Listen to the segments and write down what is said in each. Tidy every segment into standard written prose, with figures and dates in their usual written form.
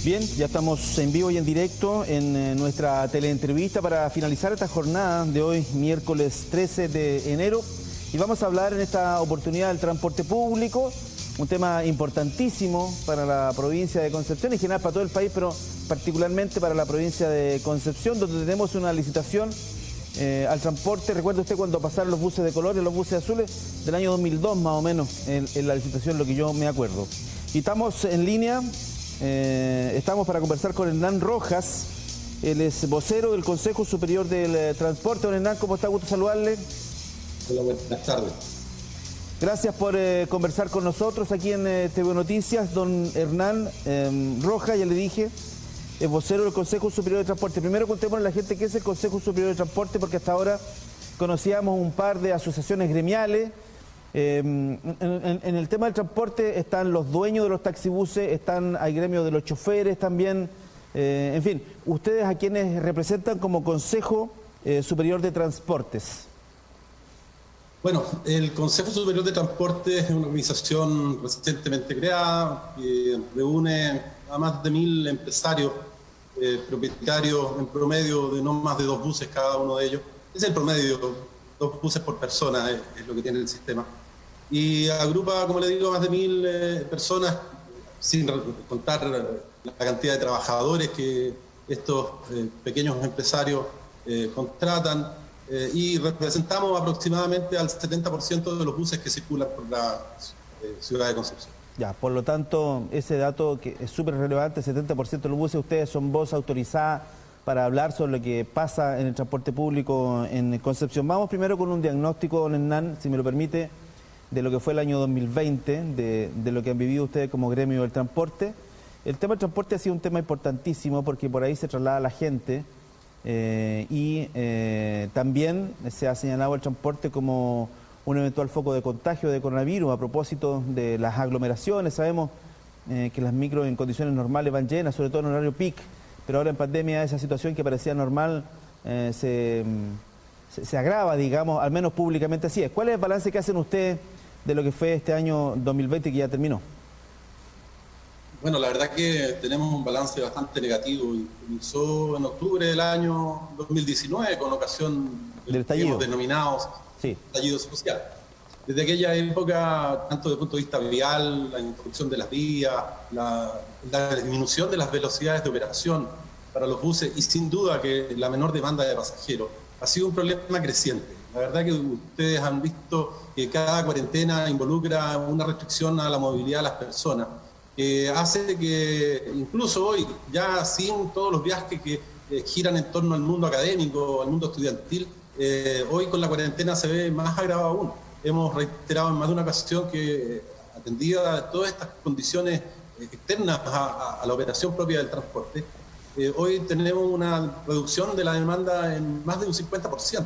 Bien, ya estamos en vivo y en directo en nuestra teleentrevista para finalizar esta jornada de hoy, miércoles 13 de enero. Y vamos a hablar en esta oportunidad del transporte público, un tema importantísimo para la provincia de Concepción, en general para todo el país, pero particularmente para la provincia de Concepción, donde tenemos una licitación al transporte. Recuerda usted cuando pasaron los buses de colores, los buses azules, del año 2002 más o menos, en la licitación, lo que yo me acuerdo. Y estamos en línea. Estamos para conversar con Hernán Rojas, él es vocero del Consejo Superior del Transporte. Don Hernán, ¿cómo está? Gusto saludarle. Hola, buenas tardes. Gracias por conversar con nosotros aquí en TV Noticias. Don Hernán Rojas, ya le dije, es vocero del Consejo Superior de Transporte. Primero contémosle a la gente qué es el Consejo Superior de Transporte, porque hasta ahora conocíamos un par de asociaciones gremiales. En el tema del transporte están los dueños de los taxibuses, hay gremios de los choferes también, en fin, ustedes a quienes representan como Consejo Superior de Transportes. Bueno, el Consejo Superior de Transporte es una organización recientemente creada que reúne a más de 1000 empresarios, propietarios en promedio de no más de 2 buses cada uno de ellos. Es el promedio, 2 buses por persona es lo que tiene el sistema. Y agrupa, como le digo, más de 1000 personas, sin contar la cantidad de trabajadores que estos pequeños empresarios contratan, y representamos aproximadamente al 70% de los buses que circulan por la ciudad de Concepción. Ya, por lo tanto, ese dato que es súper relevante, 70% de los buses, ustedes son voz autorizada para hablar sobre lo que pasa en el transporte público en Concepción. Vamos primero con un diagnóstico, don Hernán, si me lo permite, de lo que fue el año 2020, de lo que han vivido ustedes como gremio del transporte. El tema del transporte ha sido un tema importantísimo porque por ahí se traslada la gente y también se ha señalado el transporte como un eventual foco de contagio de coronavirus a propósito de las aglomeraciones. Sabemos que las micros en condiciones normales van llenas, sobre todo en horario peak, pero ahora en pandemia esa situación que parecía normal se agrava, digamos, al menos públicamente así es. ¿Cuál es el balance que hacen ustedes de lo que fue este año 2020 que ya terminó? Bueno, la verdad que tenemos un balance bastante negativo. Comenzó en octubre del año 2019 con ocasión del estallido denominado estallido social. Desde aquella época, tanto desde el punto de vista vial, la introducción de las vías, la disminución de las velocidades de operación para los buses y sin duda que la menor demanda de pasajeros ha sido un problema creciente. La verdad que ustedes han visto que cada cuarentena involucra una restricción a la movilidad de las personas, que hace que incluso hoy, ya sin todos los viajes que giran en torno al mundo académico, al mundo estudiantil, hoy con la cuarentena se ve más agravado aún. Hemos reiterado en más de una ocasión que, atendida a todas estas condiciones externas a la operación propia del transporte, hoy tenemos una reducción de la demanda en más de un 50%.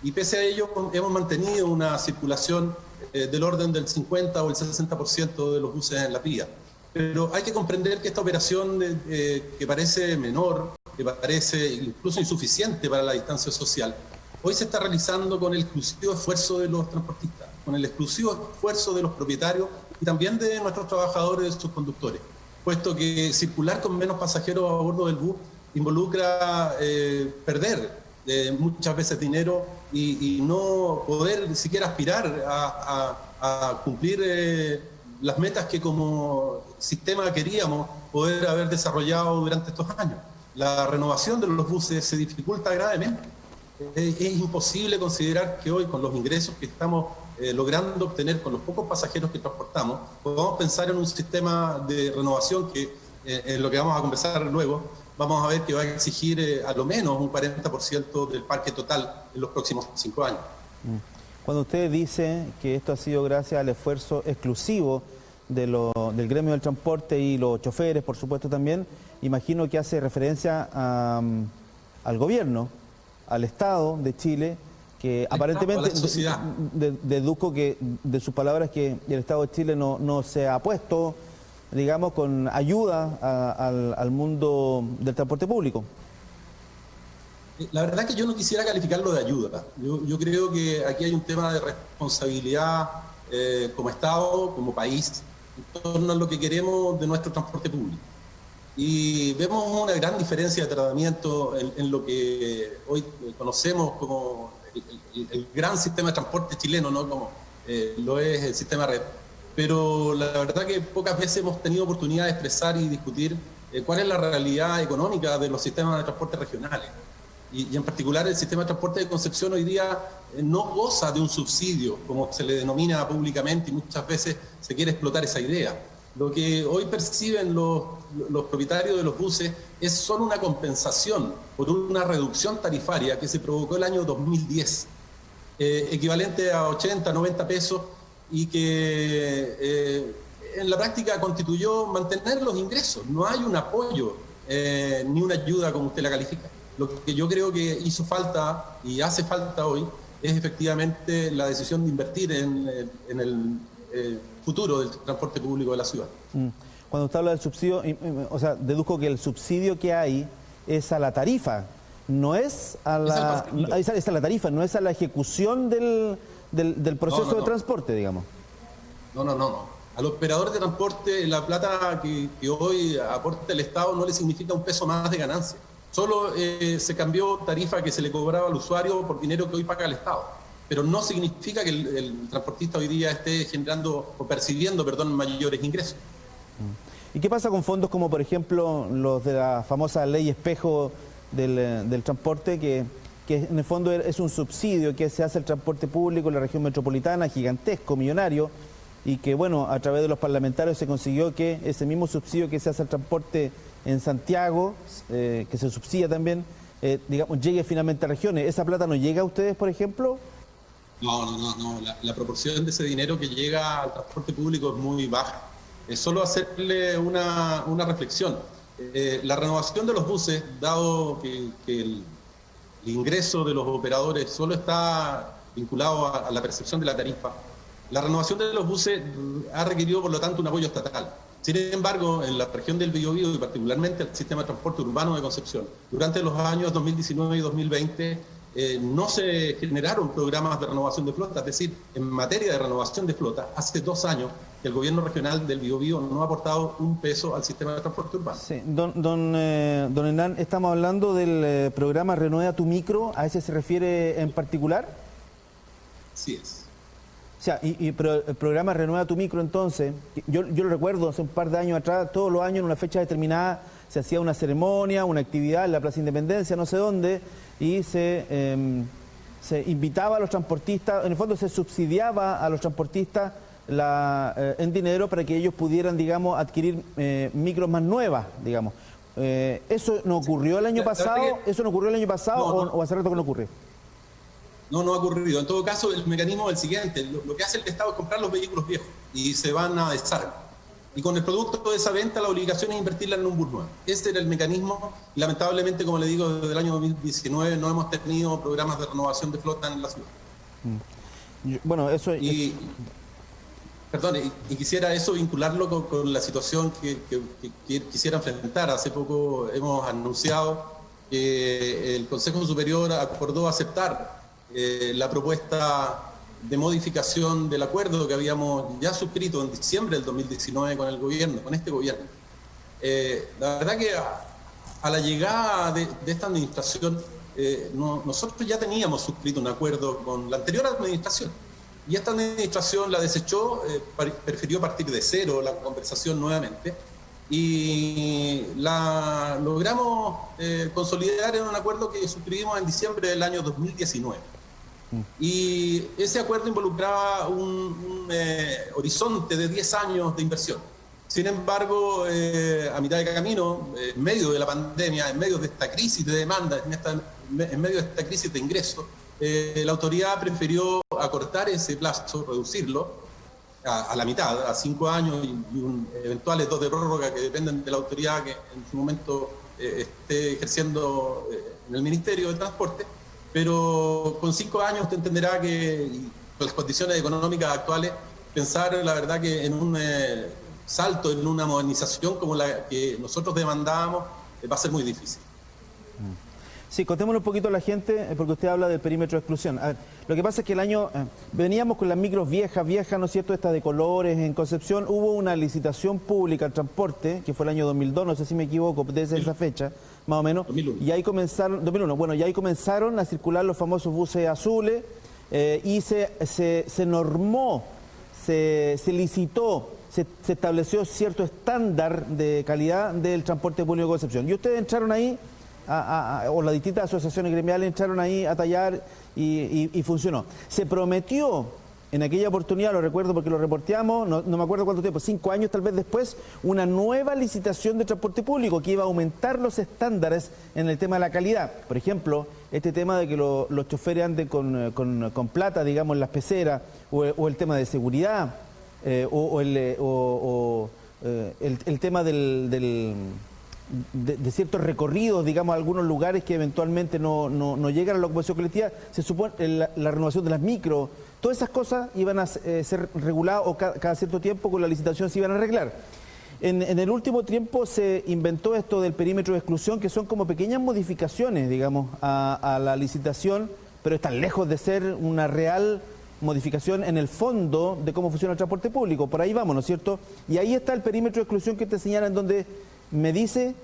Y pese a ello hemos mantenido una circulación del orden del 50 o el 60% de los buses en la vía. Pero hay que comprender que esta operación que parece menor, que parece incluso insuficiente para la distancia social, hoy se está realizando con el exclusivo esfuerzo de los transportistas, con el exclusivo esfuerzo de los propietarios y también de nuestros trabajadores y sus conductores, puesto que circular con menos pasajeros a bordo del bus involucra perder muchas veces dinero y no poder ni siquiera aspirar a cumplir las metas que como sistema queríamos poder haber desarrollado durante estos años. La renovación de los buses se dificulta gravemente. Es imposible considerar que hoy, con los ingresos que estamos logrando obtener con los pocos pasajeros que transportamos, podamos pensar en un sistema de renovación que, en lo que vamos a conversar luego, vamos a ver que va a exigir a lo menos un 40% del parque total en los próximos 5 años. Cuando usted dice que esto ha sido gracias al esfuerzo exclusivo del gremio del transporte y los choferes, por supuesto también, imagino que hace referencia al gobierno, al Estado de Chile, que aparentemente deduzco que de sus palabras que el Estado de Chile no se ha puesto, digamos, con ayuda al mundo del transporte público. La verdad que yo no quisiera calificarlo de ayuda. Yo creo que aquí hay un tema de responsabilidad como Estado, como país, en torno a lo que queremos de nuestro transporte público. Y vemos una gran diferencia de tratamiento en lo que hoy conocemos como el gran sistema de transporte chileno, ¿no? Como lo es el sistema red. Pero la verdad que pocas veces hemos tenido oportunidad de expresar y discutir cuál es la realidad económica de los sistemas de transporte regionales. Y en particular el sistema de transporte de Concepción hoy día no goza de un subsidio, como se le denomina públicamente, y muchas veces se quiere explotar esa idea. Lo que hoy perciben los propietarios de los buses es solo una compensación por una reducción tarifaria que se provocó el año 2010, equivalente a 80, 90 pesos, y que en la práctica constituyó mantener los ingresos. No hay un apoyo ni una ayuda como usted la califica. Lo que yo creo que hizo falta y hace falta hoy es efectivamente la decisión de invertir en el futuro del transporte público de la ciudad. Cuando usted habla del subsidio, o sea, deduzco que el subsidio que hay es a la tarifa, no es a la, es a la tarifa, no es a la ejecución del proceso de transporte, digamos. No. Al operador de transporte, la plata que hoy aporta el Estado no le significa un peso más de ganancia. Solo se cambió tarifa que se le cobraba al usuario por dinero que hoy paga el Estado. Pero no significa que el transportista hoy día esté generando o percibiendo, mayores ingresos. ¿Y qué pasa con fondos como, por ejemplo, los de la famosa ley espejo del transporte, que en el fondo es un subsidio que se hace al transporte público en la región metropolitana, gigantesco, millonario, y que, bueno, a través de los parlamentarios se consiguió que ese mismo subsidio que se hace al transporte en Santiago, que se subsidia también, digamos, llegue finalmente a regiones? ¿Esa plata no llega a ustedes, por ejemplo? No. La proporción de ese dinero que llega al transporte público es muy baja. Es solo hacerle una reflexión. La renovación de los buses, dado que el ingreso de los operadores solo está vinculado a la percepción de la tarifa, la renovación de los buses ha requerido, por lo tanto, un apoyo estatal. Sin embargo, en la región del Biobío y particularmente el sistema de transporte urbano de Concepción, durante los años 2019 y 2020, no se generaron programas de renovación de flota. Es decir, en materia de renovación de flota, hace 2 años que el gobierno regional del Biobío no ha aportado un peso al sistema de transporte urbano. Sí, don Hernán, estamos hablando del programa Renueva tu Micro. ¿A ese se refiere en particular? Sí es. O sea, pero el programa Renueva tu Micro, entonces, yo lo recuerdo hace un par de años atrás, todos los años en una fecha determinada se hacía una ceremonia, una actividad en la Plaza Independencia, no sé dónde, y se invitaba a los transportistas, en el fondo se subsidiaba a los transportistas en dinero para que ellos pudieran, digamos, adquirir micros más nuevas, digamos. ¿Eso no ocurrió el año pasado? ¿Eso no ocurrió el año pasado o hace rato que no ocurre? No ha ocurrido. En todo caso, el mecanismo es el siguiente. Lo que hace el Estado es comprar los vehículos viejos y se van a desarme. Y con el producto de esa venta, la obligación es invertirla en un bus nuevo. Ese era el mecanismo. Y lamentablemente, como le digo, desde el año 2019 no hemos tenido programas de renovación de flota en la ciudad. Bueno, eso... Y quisiera eso vincularlo con la situación que quisiera enfrentar. Hace poco hemos anunciado que el Consejo Superior acordó aceptar la propuesta de modificación del acuerdo que habíamos ya suscrito en diciembre del 2019 con el gobierno, con este gobierno. La verdad que a la llegada de esta administración, nosotros ya teníamos suscrito un acuerdo con la anterior administración, y esta administración la desechó, prefirió partir de cero la conversación nuevamente, y la logramos consolidar en un acuerdo que suscribimos en diciembre del año 2019. Y ese acuerdo involucraba un horizonte de 10 años de inversión. Sin embargo, a mitad de camino, en medio de la pandemia, en medio de esta crisis de demanda, en medio de esta crisis de ingresos, la autoridad prefirió acortar ese plazo, reducirlo a la mitad, a 5 años y eventuales 2 de prórroga que dependen de la autoridad que en su momento esté ejerciendo en el Ministerio de Transporte. Pero con 5 años usted entenderá que, con las condiciones económicas actuales, pensar la verdad que en un salto, en una modernización como la que nosotros demandábamos, va a ser muy difícil. Sí, contémosle un poquito a la gente, porque usted habla del perímetro de exclusión. A ver, lo que pasa es que el año, veníamos con las micros viejas, ¿no es cierto?, estas de colores en Concepción. Hubo una licitación pública al transporte, que fue el año 2002, no sé si me equivoco, desde esa fecha, más o menos. 2001. Y ahí comenzaron, 2001, bueno, y ahí comenzaron a circular los famosos buses azules, y se normó, se licitó, se estableció cierto estándar de calidad del transporte público de Concepción. Y ustedes entraron ahí, o las distintas asociaciones gremiales entraron ahí a tallar y funcionó. Se prometió en aquella oportunidad, lo recuerdo porque lo reporteamos, no me acuerdo cuánto tiempo, 5 años tal vez después, una nueva licitación de transporte público que iba a aumentar los estándares en el tema de la calidad. Por ejemplo, este tema de que los choferes anden con plata, digamos, en las peceras, o el tema de seguridad, el tema de ciertos recorridos, digamos, a algunos lugares que eventualmente no llegan a la locomoción colectiva. Se supone la renovación de las micros, todas esas cosas iban a ser reguladas, o cada cierto tiempo con la licitación se iban a arreglar. En el último tiempo se inventó esto del perímetro de exclusión, que son como pequeñas modificaciones, digamos, a la licitación, pero están lejos de ser una real modificación en el fondo de cómo funciona el transporte público. Por ahí vamos, ¿no es cierto? Y ahí está el perímetro de exclusión que te señala, en donde me dice,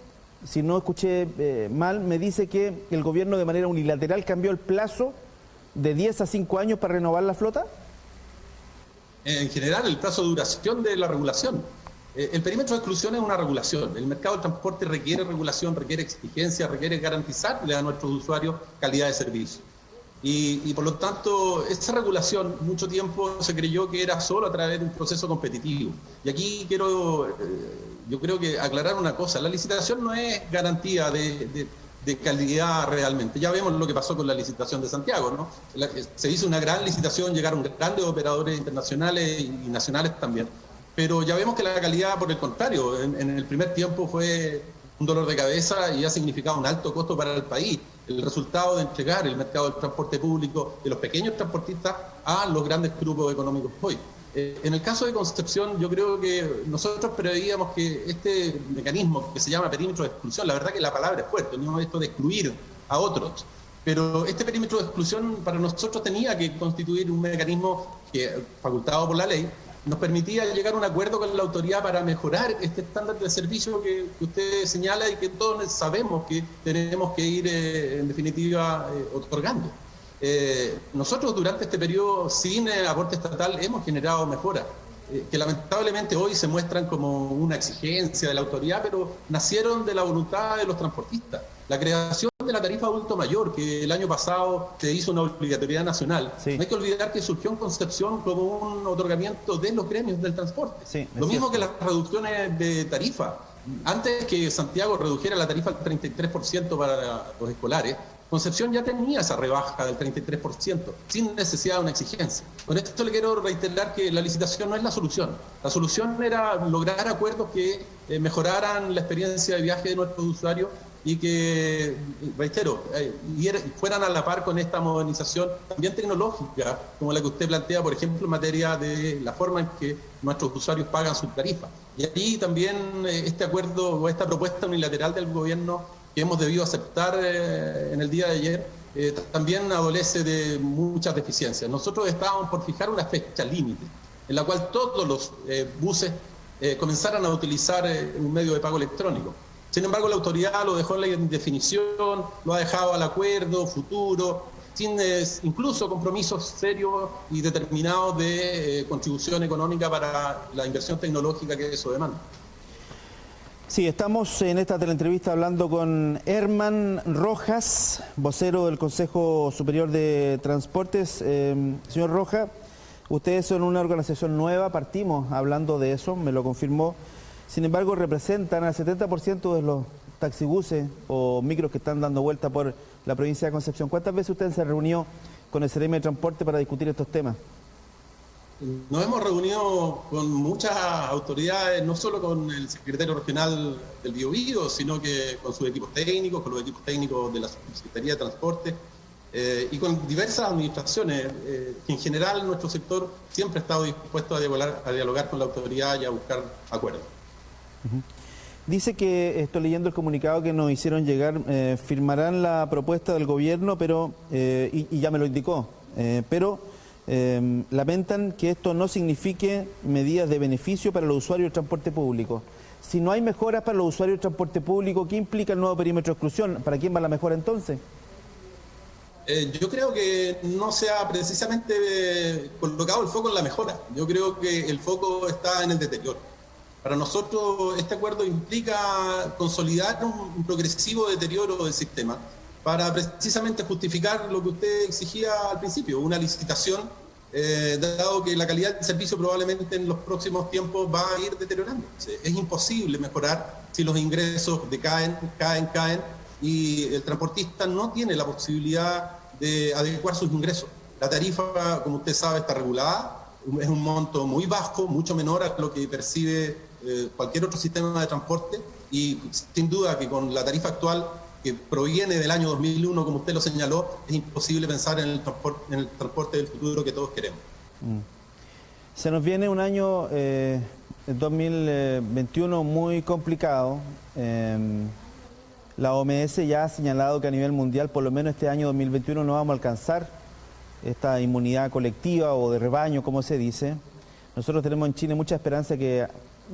si no escuché mal, me dice que el gobierno de manera unilateral cambió el plazo de 10 a 5 años para renovar la flota. En general, el plazo de duración de la regulación. El perímetro de exclusión es una regulación. El mercado del transporte requiere regulación, requiere exigencia, requiere garantizarle a nuestros usuarios calidad de servicio. Y por lo tanto, esa regulación mucho tiempo se creyó que era solo a través de un proceso competitivo. Y aquí yo creo que aclarar una cosa: la licitación no es garantía de calidad realmente. Ya vemos lo que pasó con la licitación de Santiago, ¿no? Se hizo una gran licitación, llegaron grandes operadores internacionales y nacionales también, pero ya vemos que la calidad, por el contrario, en el primer tiempo fue un dolor de cabeza y ha significado un alto costo para el país. El resultado de entregar el mercado del transporte público de los pequeños transportistas a los grandes grupos económicos hoy. En el caso de Concepción, yo creo que nosotros preveíamos que este mecanismo que se llama perímetro de exclusión, la verdad que la palabra es fuerte, no esto de excluir a otros, pero este perímetro de exclusión para nosotros tenía que constituir un mecanismo que, facultado por la ley, nos permitía llegar a un acuerdo con la autoridad para mejorar este estándar de servicio que usted señala y que todos sabemos que tenemos que ir, en definitiva, otorgando. Nosotros durante este periodo, sin aporte estatal, hemos generado mejoras que lamentablemente hoy se muestran como una exigencia de la autoridad, pero nacieron de la voluntad de los transportistas. La creación de la tarifa adulto mayor, que el año pasado se hizo una obligatoriedad nacional. Sí. No hay que olvidar que surgió en Concepción como un otorgamiento de los gremios del transporte. Sí, lo mismo que las reducciones de tarifa. Antes que Santiago redujera la tarifa al 33% para los escolares, Concepción ya tenía esa rebaja del 33%, sin necesidad de una exigencia. Con esto le quiero reiterar que la licitación no es la solución. La solución era lograr acuerdos que mejoraran la experiencia de viaje de nuestros usuarios y que, reitero, fueran a la par con esta modernización también tecnológica, como la que usted plantea, por ejemplo, en materia de la forma en que nuestros usuarios pagan su tarifa. Y ahí también este acuerdo o esta propuesta unilateral del gobierno que hemos debido aceptar en el día de ayer, también adolece de muchas deficiencias. Nosotros estábamos por fijar una fecha límite, en la cual todos los buses comenzaran a utilizar un medio de pago electrónico. Sin embargo, la autoridad lo dejó en la indefinición, lo ha dejado al acuerdo futuro, sin incluso compromisos serios y determinados de contribución económica para la inversión tecnológica que eso demanda. Sí, estamos en esta teleentrevista hablando con Herman Rojas, vocero del Consejo Superior de Transportes. Señor Rojas, ustedes son una organización nueva, partimos hablando de eso, me lo confirmó. Sin embargo, representan al 70% de los taxibuses o micros que están dando vuelta por la provincia de Concepción. ¿Cuántas veces usted se reunió con el CRM de Transporte para discutir estos temas? Nos hemos reunido con muchas autoridades, no solo con el secretario regional del Biobío, sino que con sus equipos técnicos, con los equipos técnicos de la Secretaría de Transporte y con diversas administraciones. Que en general nuestro sector siempre ha estado dispuesto a dialogar con la autoridad y a buscar acuerdos. Dice que, estoy leyendo el comunicado que nos hicieron llegar, firmarán la propuesta del gobierno, pero y ya me lo indicó, pero lamentan que esto no signifique medidas de beneficio para los usuarios del transporte público. Si no hay mejoras para los usuarios del transporte público, ¿qué implica el nuevo perímetro de exclusión? ¿Para quién va la mejora entonces? Yo creo que no se ha precisamente colocado el foco en la mejora. Yo creo que el foco está en el deterioro. Para nosotros este acuerdo implica consolidar un progresivo deterioro del sistema para precisamente justificar lo que usted exigía al principio, una licitación, dado que la calidad del servicio probablemente en los próximos tiempos va a ir deteriorándose. Es imposible mejorar si los ingresos decaen, caen, y el transportista no tiene la posibilidad de adecuar sus ingresos. La tarifa, como usted sabe, está regulada, es un monto muy bajo, mucho menor a lo que percibe cualquier otro sistema de transporte, y sin duda que con la tarifa actual, que proviene del año 2001, como usted lo señaló, es imposible pensar en el transporte del futuro que todos queremos. Se nos viene un año 2021 muy complicado. La OMS ya ha señalado que a nivel mundial, por lo menos este año 2021, no vamos a alcanzar esta inmunidad colectiva o de rebaño, como se dice. Nosotros tenemos en Chile mucha esperanza que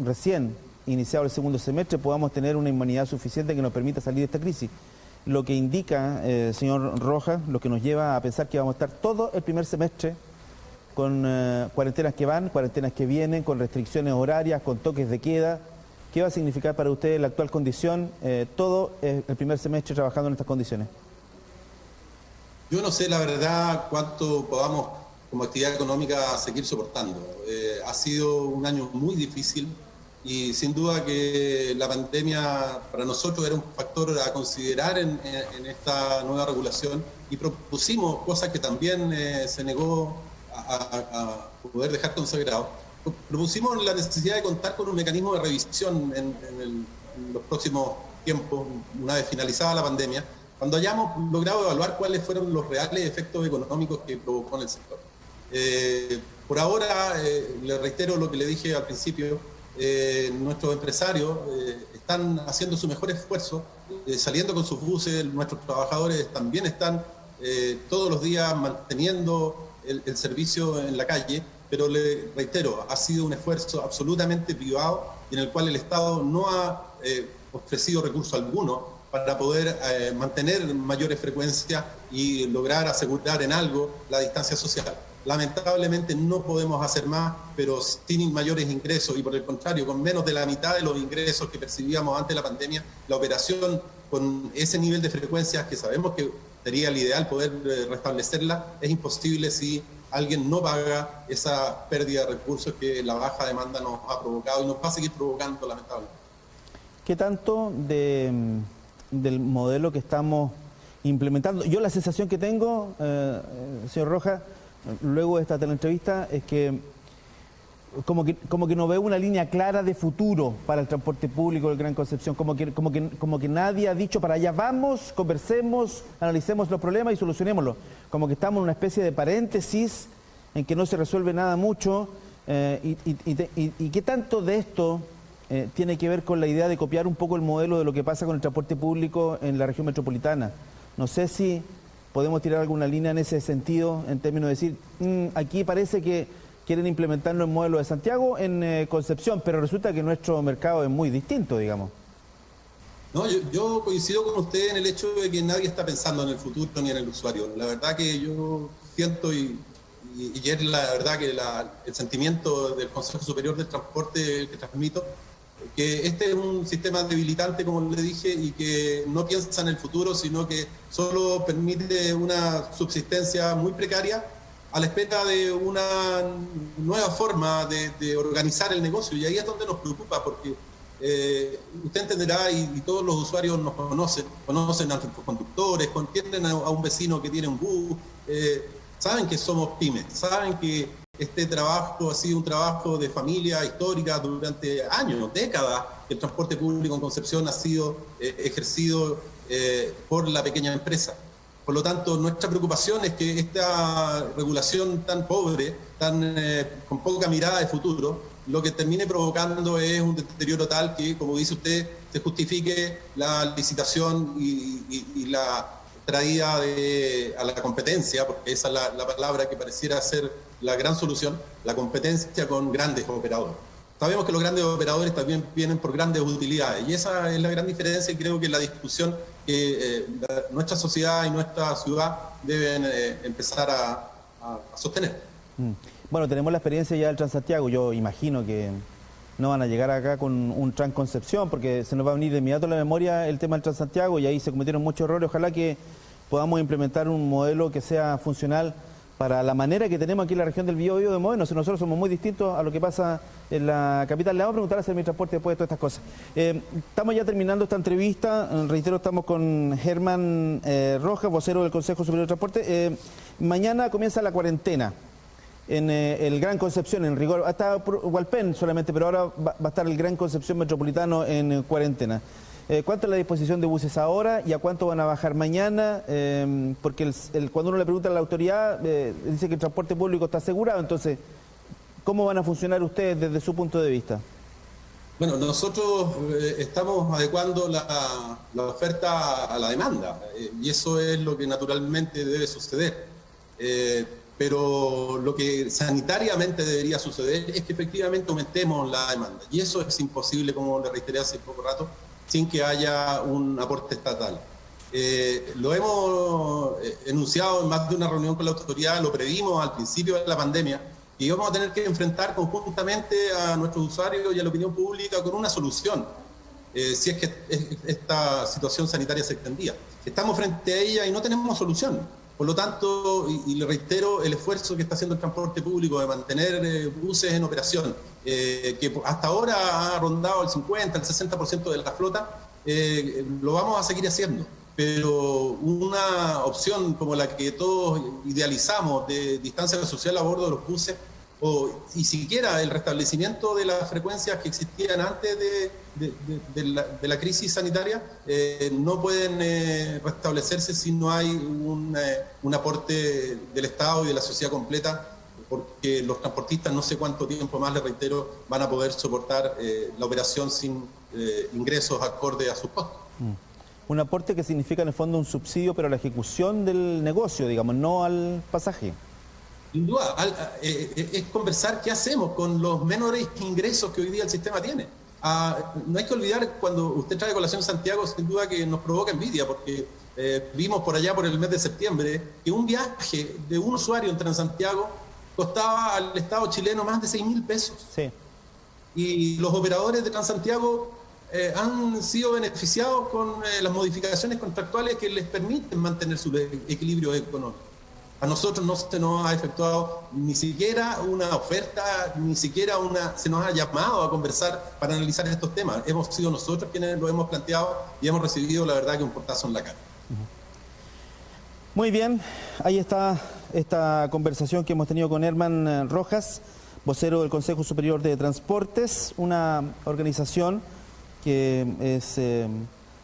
recién iniciado el segundo semestre podamos tener una inmunidad suficiente que nos permita salir de esta crisis. Lo que indica, señor Rojas, lo que nos lleva a pensar que vamos a estar todo el primer semestre con cuarentenas que van, cuarentenas que vienen, con restricciones horarias, con toques de queda. ¿Qué va a significar para usted la actual condición, todo el primer semestre trabajando en estas condiciones? Yo no sé la verdad cuánto podamos como actividad económica seguir soportando. Ha sido un año muy difícil y sin duda que la pandemia para nosotros era un factor a considerar en esta nueva regulación, y propusimos cosas que también se negó a poder dejar consagrado. Propusimos la necesidad de contar con un mecanismo de revisión en los próximos tiempos, una vez finalizada la pandemia, cuando hayamos logrado evaluar cuáles fueron los reales efectos económicos que provocó en el sector. Por ahora, le reitero lo que le dije al principio, nuestros empresarios están haciendo su mejor esfuerzo, saliendo con sus buses, nuestros trabajadores también están todos los días manteniendo el servicio en la calle, pero le reitero, ha sido un esfuerzo absolutamente privado en el cual el Estado no ha ofrecido recurso alguno para poder mantener mayores frecuencias y lograr asegurar en algo la distancia social. Lamentablemente no podemos hacer más, pero sin mayores ingresos, y por el contrario, con menos de la mitad de los ingresos que percibíamos antes de la pandemia, la operación con ese nivel de frecuencias, que sabemos que sería el ideal poder restablecerla, es imposible si alguien no paga esa pérdida de recursos que la baja demanda nos ha provocado y nos va a seguir provocando, lamentablemente. ¿Qué tanto del modelo que estamos implementando? Yo la sensación que tengo, señor Rojas, luego de esta teleentrevista, es que como que no veo una línea clara de futuro para el transporte público del Gran Concepción, como que nadie ha dicho para allá vamos, conversemos, analicemos los problemas y solucionémoslos. Como que estamos en una especie de paréntesis en que no se resuelve nada mucho. ¿Y qué tanto de esto tiene que ver con la idea de copiar un poco el modelo de lo que pasa con el transporte público en la región metropolitana? No sé si podemos tirar alguna línea en ese sentido, en términos de decir, aquí parece que quieren implementarlo en modelo de Santiago, en Concepción, pero resulta que nuestro mercado es muy distinto, digamos. No, yo coincido con usted en el hecho de que nadie está pensando en el futuro ni en el usuario. La verdad que yo siento, y es la verdad que el sentimiento del Consejo Superior del Transporte que transmito, que este es un sistema debilitante, como le dije, y que no piensa en el futuro, sino que solo permite una subsistencia muy precaria a la espera de una nueva forma de organizar el negocio. Y ahí es donde nos preocupa, porque usted entenderá, y todos los usuarios nos conocen a nuestros conductores, entienden a un vecino que tiene un bus, saben que somos pymes, saben que este trabajo ha sido un trabajo de familia histórica durante años, décadas. El transporte público en Concepción ha sido ejercido por la pequeña empresa. Por lo tanto, nuestra preocupación es que esta regulación tan pobre, con poca mirada de futuro, lo que termine provocando es un deterioro tal que, como dice usted, se justifique la licitación y la traída a la competencia, porque esa es la palabra que pareciera ser la gran solución, la competencia con grandes operadores. Sabemos que los grandes operadores también vienen por grandes utilidades, y esa es la gran diferencia, y creo que la discusión que nuestra sociedad y nuestra ciudad deben empezar a sostener. Bueno, tenemos la experiencia ya del Transantiago. Yo imagino que no van a llegar acá con un Transconcepción, porque se nos va a venir de inmediato a la memoria el tema del Transantiago, y ahí se cometieron muchos errores. Ojalá que podamos implementar un modelo que sea funcional para la manera que tenemos aquí en la región del Biobío de movernos. Nosotros somos muy distintos a lo que pasa en la capital. Le vamos a preguntar a Servitransporte después de todas estas cosas. Estamos ya terminando esta entrevista. Reitero, estamos con Germán Rojas, vocero del Consejo Superior de Transporte. Mañana comienza la cuarentena en el Gran Concepción, en rigor. Hasta Hualpén solamente, pero ahora va a estar el Gran Concepción Metropolitano en cuarentena. ¿Cuánto es la disposición de buses ahora y a cuánto van a bajar mañana? Porque cuando uno le pregunta a la autoridad, dice que el transporte público está asegurado. Entonces, ¿cómo van a funcionar ustedes desde su punto de vista? Bueno, nosotros estamos adecuando la oferta a la demanda, y eso es lo que naturalmente debe suceder. Pero lo que sanitariamente debería suceder es que efectivamente aumentemos la demanda, y eso es imposible, como le reiteré hace poco rato, sin que haya un aporte estatal. Lo hemos enunciado en más de una reunión con la autoridad, lo previmos al principio de la pandemia, y vamos a tener que enfrentar conjuntamente a nuestros usuarios y a la opinión pública con una solución, si es que esta situación sanitaria se extendía. Estamos frente a ella y no tenemos solución. Por lo tanto, y le reitero, el esfuerzo que está haciendo el transporte público de mantener buses en operación, que hasta ahora ha rondado el 50, el 60% de la flota, lo vamos a seguir haciendo. Pero una opción como la que todos idealizamos de distancia social a bordo de los buses, y siquiera el restablecimiento de las frecuencias que existían antes de la crisis sanitaria, no pueden restablecerse si no hay un aporte del Estado y de la sociedad completa, porque los transportistas no sé cuánto tiempo más, les reitero, van a poder soportar la operación sin ingresos acordes a sus costos. Un aporte que significa en el fondo un subsidio, pero a la ejecución del negocio, digamos, no al pasaje. Sin duda, es conversar qué hacemos con los menores ingresos que hoy día el sistema tiene. No hay que olvidar, cuando usted trae colación Santiago, sin duda que nos provoca envidia, porque vimos por allá por el mes de septiembre que un viaje de un usuario en Transantiago costaba al Estado chileno más de 6.000 pesos. Sí. Y los operadores de Transantiago han sido beneficiados con las modificaciones contractuales que les permiten mantener su equilibrio económico. A nosotros no se nos ha efectuado ni siquiera una oferta, ni siquiera se nos ha llamado a conversar para analizar estos temas. Hemos sido nosotros quienes lo hemos planteado y hemos recibido, la verdad, que un portazo en la cara. Muy bien, ahí está esta conversación que hemos tenido con Germán Rojas, vocero del Consejo Superior de Transportes, una organización que es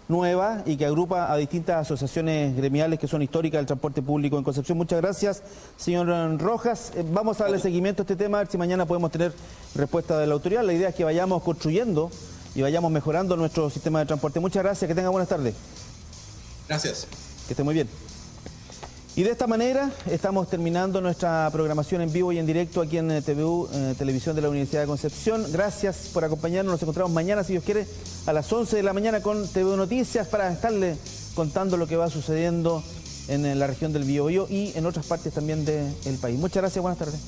nueva y que agrupa a distintas asociaciones gremiales que son históricas del transporte público en Concepción. Muchas gracias, señor Rojas. Vamos a darle seguimiento a este tema, a ver si mañana podemos tener respuesta de la autoridad. La idea es que vayamos construyendo y vayamos mejorando nuestro sistema de transporte. Muchas gracias, que tenga buenas tardes. Gracias. Que esté muy bien. Y de esta manera estamos terminando nuestra programación en vivo y en directo aquí en TVU, Televisión de la Universidad de Concepción. Gracias por acompañarnos. Nos encontramos mañana, si Dios quiere, a las 11 de la mañana con TVU Noticias para estarle contando lo que va sucediendo en la región del Biobío y en otras partes también del país. Muchas gracias, buenas tardes.